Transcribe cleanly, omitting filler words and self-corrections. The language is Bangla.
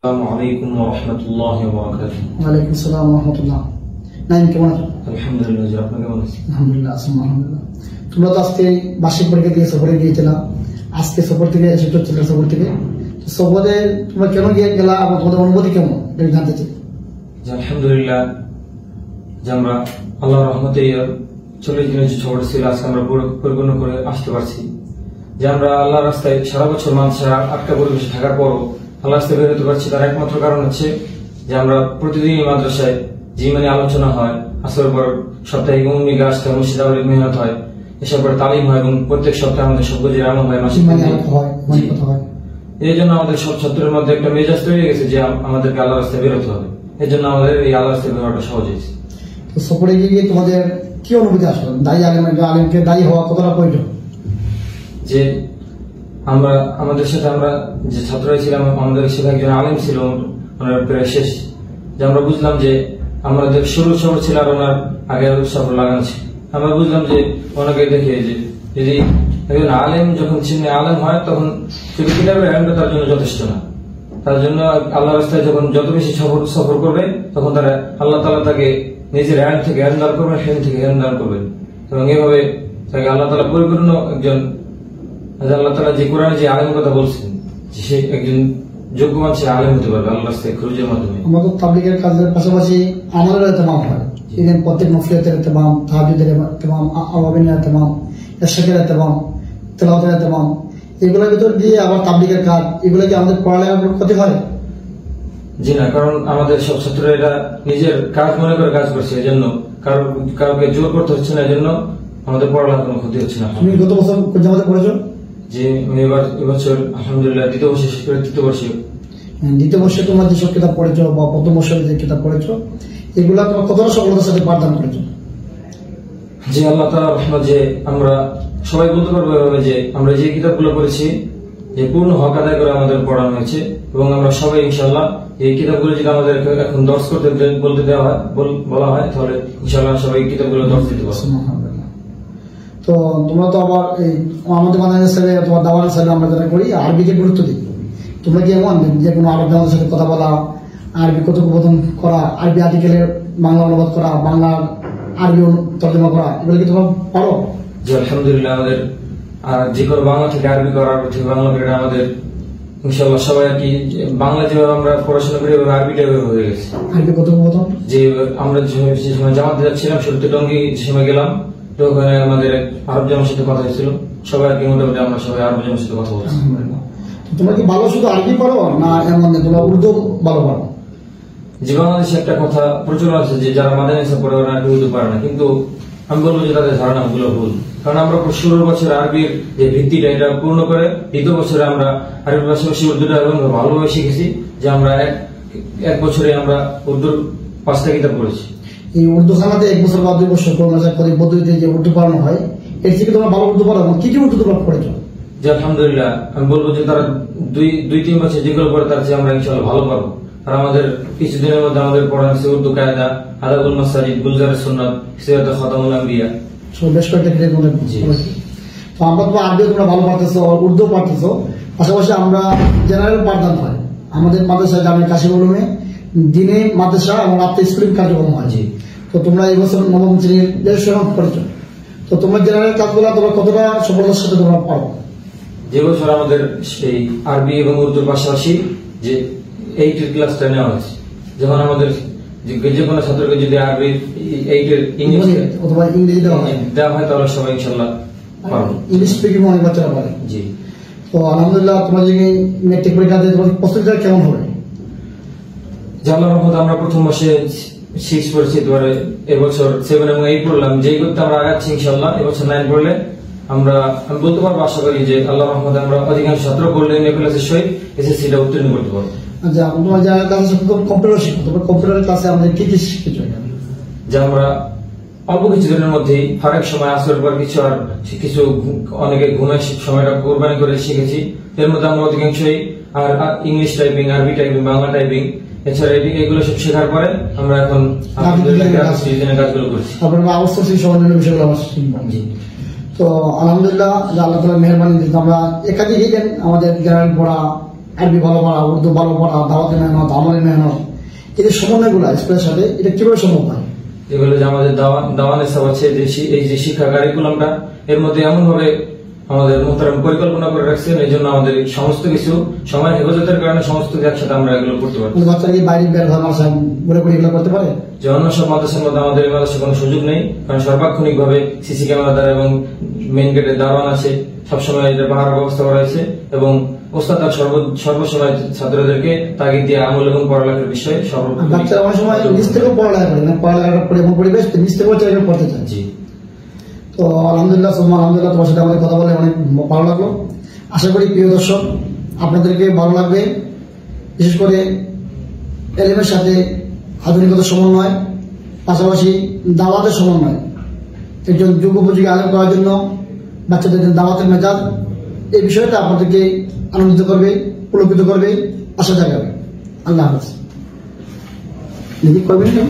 আসসালামু আলাইকুম ওয়া রাহমাতুল্লাহি ওয়া বারাকাতুহু। ওয়ালাইকুম আসসালাম ওয়া রাহমাতুল্লাহ। নাইম কেমন আছো? আলহামদুলিল্লাহ, জি আপনি কেমন আছেন? আলহামদুলিল্লাহ, আলহামদুলিল্লাহ। তোমরা তো আজকে বার্ষিক পরীক্ষা দিয়ে সফরে গিয়েছিলা, আজকে সফর থেকে এসে চলে সফর থেকে সফরে তোমরা কেন গেলা এবং তোমাদের অনুভূতি কেমন এটা জানতে চাই। জি আলহামদুলিল্লাহ, যে আমরা আল্লাহর রহমতে 40 দিনের সফর ছিল, আজকে আমরা পরিপূর্ণ করে আসতে পারছি। যে আমরা আল্লাহর রাস্তায় সারা বছর মানুষের আটকা পরিবেশে থাকার পরও আল্লাহ রাস্তায় বের হতে পারছি, তার একমাত্র কারণ হচ্ছে যে আমরা প্রতিদিনই মাদ্রাসায় যে আলোচনা হয়, আসরের পর সাপ্তাহিক উম্মি গাছ হয়, মসজিদ আবরিক মেহনত হয়, এসব পর তালিম হয় এবং প্রত্যেক সপ্তাহে আমাদের সবগুজির আমল হয়, মাসিক হয়। এই জন্য আমাদের সব ছাত্রের মধ্যে একটা মেজাজ তৈরি গেছে যে আমাদেরকে আল্লাহ রাস্তায় বেরোতে হবে। এই জন্য আমাদের এই আল্লাহ রাস্তায় বেরোটা সহজ হয়েছে। তো সফরে গিয়ে তোমাদের কি অনুভূতি আসলো? দায়ী আলেমকে দায়ী হওয়া কতটা প্রয়োজন? যে আমরা আমাদের সাথে আমরা যে ছাত্ররা ছিলাম, আমাদের সাথে একজন আলেম ছিল, ওনার প্রায় শেষ। যে আমরা বুঝলাম যে আমাদের শুরু সফর ছিল আর ওনার আগে সফর লাগানো ছিল। আমরা বুঝলাম যে ওনাকে দেখে যে যদি একজন আলেম যখন চিনে আলেম হয়, তখন শুধু কিতাবের এলেমটা তার জন্য যথেষ্ট না। তার জন্য আল্লাহ রাস্তায় যখন যত বেশি সফর করবে, তখন তারা আল্লাহ তাআলা তাকে নিজের হ্যান্ড থেকে জ্ঞান দান করবেন, সেখান থেকে জ্ঞান দান করবেন, এবং এভাবে তাকে আল্লাহ তাআলা পরিপূর্ণ একজন, আল্লাহ তাআলা যে কোরআনে যে আলেম কথা বলছেন, যে সে একজন যোগ্য মানুষ আলেম হতে পারবে আল্লাহ রাস্তায় খুরুজের মাধ্যমে। আমাদের তাবলীগের কাজের পাশাপাশি আমাদের ইহতিমাম হয়, ইভেন প্রত্যেক নফলিয়াতের ইহতিমাম, তাহাজ্জুদের ইহতিমাম, আওয়াবিনের ইহতিমাম, ইরশাদের ইহতিমাম, তেলাওয়াতের ইহতিমাম, এগুলোর ভিতর দিয়ে আবার তাবলীগের কাজ, এগুলো কি আমাদের পড়ালেখার ক্ষতি হয়? জি না, কারণ আমাদের সব ছাত্ররা এটা নিজের কাজ মনে করে কাজ করছে, এই জন্য কাউকে জোর করতে হচ্ছে না, এই জন্য আমাদের পড়ালেখার কোনো ক্ষতি হচ্ছে না। তুমি গত বছর কোন জামাতে পড়েছো? যে এবছর আলহামদুলিল্লাহ দ্বিতীয় বর্ষে শেষ করে তৃতীয় বর্ষে। দ্বিতীয় বর্ষে তোমার যেসব কিতাব পড়েছো বা প্রথম বর্ষে যে কিতাব পড়েছো, এগুলা তোমার কতটা সফলতার সাথে পাঠদান করেছো? যে আল্লাহ তাআলার রহমত, যে আমরা সবাই বলতে পারবো এভাবে যে আমরা যে কিতাবগুলো পড়েছি যে পূর্ণ হক আদায় করে আমাদের পড়ানো হয়েছে, এবং আমরা সবাই ইনশাআল্লাহ এই কিতাবগুলো যদি আমাদের এখন দর্শ করতে বলতে দেওয়া হয়, বলা হয়, তাহলে ইনশাআল্লাহ সবাই কিতাবগুলো দর্শ দিতে পারবো। তো তোমরা তো আবার এই আমাদের মাদ্রাসার সাথে তোমার দাওয়াতের সাথে আমরা যেটা করি, আরবিকে গুরুত্ব দিই। তোমরা কি এমন যে কোনো আরব জামাতের সাথে কথা বলা, আরবি কথোপকথন করা, আরবি আর্টিকেলের বাংলা অনুবাদ করা, বাংলা আরবি তর্জমা করা, এগুলো কি তোমরা পারো? জি আলহামদুলিল্লাহ, আমাদের যে কোনো বাংলা থেকে আরবি করা, আরবি থেকে বাংলা করে আমাদের ইনশাআল্লাহ সবাই আর কি বাংলা যেভাবে আমরা পড়াশোনা করি আরবিটা হয়ে গেছে। আরবি কথোপকথন যে আমরা যে সময় জামাতে যাচ্ছিলাম, সত্যি টঙ্গী যে সময় গেলাম, তো ওখানে আমাদের আরব জামার সাথে কথা হয়েছিল, সবাই আর কি মোটামুটি আমরা সবাই আরব জামার সাথে কথা বলছি। তোমরা কি ভালো শুধু আরবি পারো না এমন তোমরা উর্দু ভালো পারো? যে বাংলাদেশে একটা কথা প্রচলন আছে যে যারা মাদানিসে পড়ে ওরা উর্দু পারে না, কিন্তু আমি বলবো যে তাদের ধারণা গুলো ভুল। কারণ আমরা শুরুর বছর আরবির যে ভিত্তিটা এটা পূর্ণ করে দ্বিতীয় বছরে আমরা আরবি পাশাপাশি উর্দুটা এবং ভালোভাবে শিখেছি, যে আমরা এক বছরে আমরা উর্দুর 5টা কিতাব পড়েছি। এই উর্দু খানাতে 1 বছর বা 2 বছর পদ্ধতিতে যে উর্দু পড়ানো হয়, এর থেকে তোমরা ভালো উর্দু পারো? কি কি উর্দু তোমরা পড়েছো? যে আলহামদুলিল্লাহ, আমি বলবো যে তারা 2-3 বছর যেগুলো পড়ে তার চেয়ে আমরা ইনশাআল্লাহ ভালো পারবো। আর আমাদের কিছুদিনের মধ্যে আমাদের পড়া হচ্ছে উর্দু কায়দা, আদাবুল মাসাজিদ, গুলজারের সুন্নাত, সিরাতুল খাতামুল আম্বিয়া, বেশ কয়েকটা কিতাব তোমরা পড়েছো। তো আমরা তো আরবি তোমরা ভালো পারতেছো, উর্দু পারতেছো, পাশাপাশি আমরা জেনারেল পাঠদান হয় আমাদের মাদ্রাসা জামে কাশিম উলুমে দিনে মাদ্রাসা এবং রাতে স্কুলিং কার্যক্রম হয়। তো তোমরা এই বছর 9ম শ্রেণীর রেজিস্ট্রেশন করেছো, তো তোমরা জেনারেল কাজগুলো তোমরা কতটা সফলতার সাথে তোমরা পারো? যে বছর আমাদের সেই আরবি এবং উর্দুর পাশাপাশি যে 8 ক্লাসটা নেওয়া হয়েছে, যখন আমাদের যে কোনো ছাত্রকে যদি আরবি 8 ইংলিশ অথবা ইংরেজি দেওয়া হয় তাহলে সবাই ইনশাআল্লাহ পারবো। ইংলিশ স্পিকিং অনেক বাচ্চারা পারে। জি। তো আলহামদুলিল্লাহ, তোমার যে মেট্রিক পরীক্ষাতে তোমার প্রস্তুতিটা কেমন হবে? আল্লাহর রহমতে আমরা প্রথম বর্ষে 6 পড়েছি, এবারে এবছর 7 এবং 8 পড়লাম, যেই করতে আমরা আগাচ্ছি ইনশাআল্লাহ। এবছর 9 পড়লে আমি বলতে পারবো, আশা করি যে আল্লাহর রহমতে আমরা অধিকাংশ ছাত্র পড়লে ক্লাসের সহিত এসএসসিটা উত্তীর্ণ করতে পারবো। আচ্ছা, তোমার যারা ক্লাসে কম্পিউটার শিখো, তোমার কম্পিউটার ক্লাসে আমাদের কি কি শিখেছো? যে আমরা অল্প কিছুদিনের মধ্যেই ফারাক সময় আসরের পর কিছু অনেকে ঘুমের সময়টা কোরবানি করে শিখেছি। এর মধ্যে আমরা অধিকাংশই আর ইংলিশ টাইপিং, আরবি টাইপিং, বাংলা টাইপিং, এছাড়া এগুলো সব শেখার পরে আমরা এখন কাজগুলো করছি। আপনারা আউটসোর্সিং সম্বন্ধীয় বিষয়গুলো আমরা শিখবো। তো আলহামদুলিল্লাহ, আল্লাহ তাআলার মেহেরবানি, আমরা একাধিক আমাদের জেনারেল পড়া আরবি ভালো পড়া, উর্দু ভালো পড়া, দাওয়াতি মেহনত, আমলি মেহনত, এই যে সমন্বয়গুলো স্কুলের সাথে এটা কিভাবে সম্ভব হয়? এগুলো যে আমাদের দাওয়ানের সব আছে, এই যে শিক্ষা কারিকুলামটা এর মধ্যে এমন ভাবে আমাদের মোহতারাম পরিকল্পনা করে রাখছেন, এই জন্য আমাদের সমস্ত কিছু সময় হেফাজতের কারণে সমস্ত কিছু একসাথে আমরা এগুলো করতে পারি। বাচ্চারা কি বাইরে বের হয় মাসে ঘুরে ঘুরে এগুলো করতে পারে? যে অন্য সব মাদ্রাসার মধ্যে আমাদের এই মাদ্রাসায় কোনো সুযোগ নেই, কারণ সার্বক্ষণিক ভাবে সিসি ক্যামেরা দ্বারা এবং মেইন গেটের দারোয়ান আছে, সবসময় এদের পাহাড় ব্যবস্থা করা হয়েছে এবং ওস্তাদ সর্বসময় ছাত্রদেরকে তাগিদ দিয়ে আমল এবং পড়ালেখার বিষয়ে বাচ্চারা অনেক সময় নিজ থেকেও পড়ালেখা করে না, পড়ালেখাটা পড়ে এমন পরিবেশ নিজ থেকেও চাইলে পড়তে চায়। জি, তো আলহামদুলিল্লাহ আলহামদুলিল্লাহ, তোমার সাথে আমাদের কথা বলে অনেক ভালো লাগলো। আশা করি প্রিয় দর্শক আপনাদেরকে ভালো লাগবে। বিশেষ করে এলিমের সাথে আধুনিকতার সমন্বয়, পাশাপাশি দাওয়াতের সমন্বয়, একজন যুগোপযোগী আলেম করার জন্য বাচ্চাদের দাওয়াতের মেজাজ, এই বিষয়টা আপনাদেরকে আনন্দিত করবে, পুলকিত করবে, আশা জাগাবে। আল্লাহ হাফেজ। করবেন